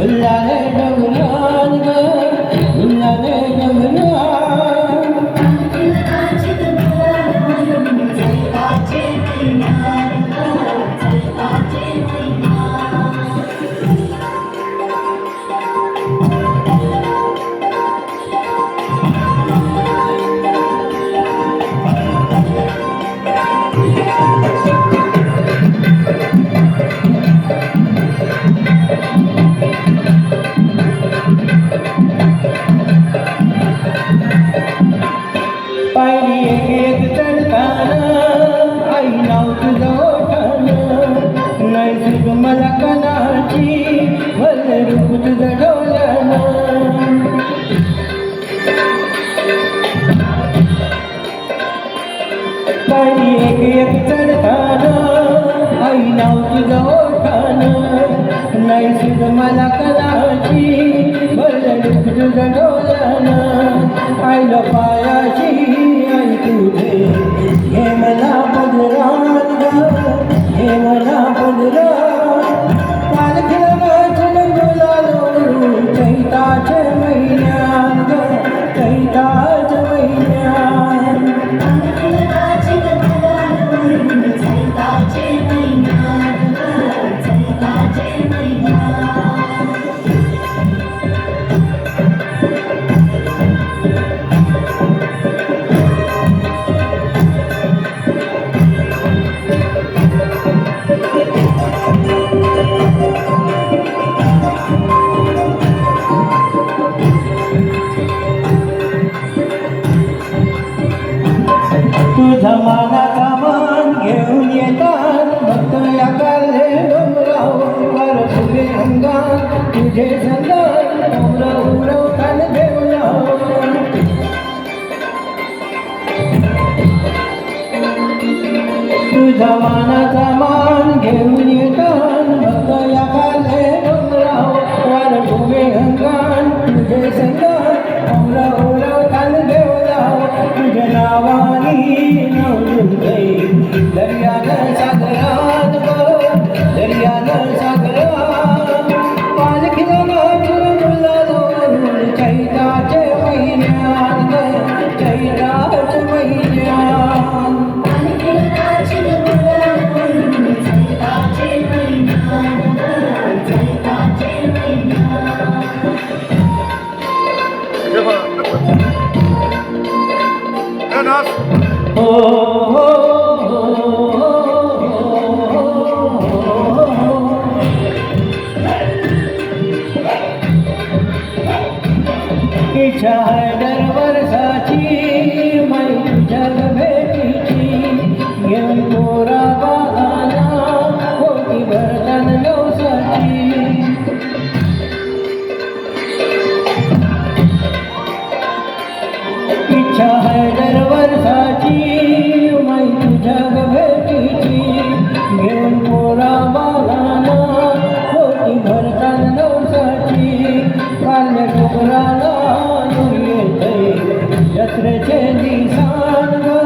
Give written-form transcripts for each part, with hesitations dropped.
फुलले डोंगरान ग फुलले डोंगरान पायरी एक चढताना आई नाव तुझं ओठानं नैसर्ग मला कणाची भले रूप तुझं डोल्यानं पायरी एक चढताना आई नाव तुझं ओठानं नैसर्ग मला कणाची भले रूप तुझं डोल्यानं आईला पायाची आई तुझे हे मला पदरात ग हे मला पदरात पालखीला वाचन गुलालो चैताच्या महिन्यात ग चैताच्या महिन्यात तुझा मानाचा मान घेऊन येतात भक्त या काले डोंगरावर तुझे अंगात तुझे संगात उरव काल देऊया तुझा मानाचा मान घेऊन येतात भक्त या काले डोंगरावर तुझे अंगात तुझे संगात उरव काल देऊया तुझ्या नावानी दर्यानं सागरात दर्यानं सागरात पालखीला वाचून गुलालो चैताच्या महिन्यात चैताच्या महिन्यात हो इच्छा आहे दरवर्षाची माई जग भेटीची घेऊन पोरा बाळाला होती भरतान नवसाची इच्छा आहे दरवर्षाची माई जग भेटीची घेऊन पोरा बाळाला होती भरतान नवसाची काल्या डोंगराला जत्रेचे निशान ग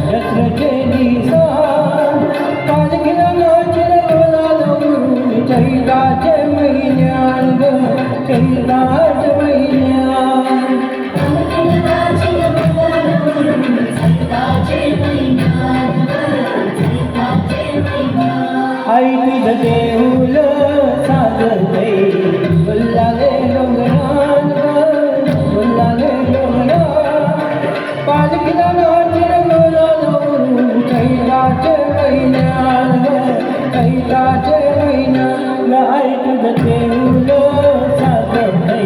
जत्रेचे निशान पालखीला नाचन बोलालो चैताचे महिन्यात ग चैताचे महिन्यात आई तुझं देऊळ साजते फुलले डोंगरान फुलले डोंगरान पालखीला नाचन बोलालो चैताचे महिन्यात चैताचे महिन्यात आई तुझं देऊळ साजते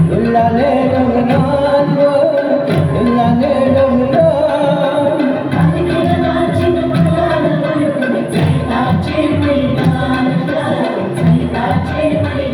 फुलले डोंगरान फुलले डोंगरान Chai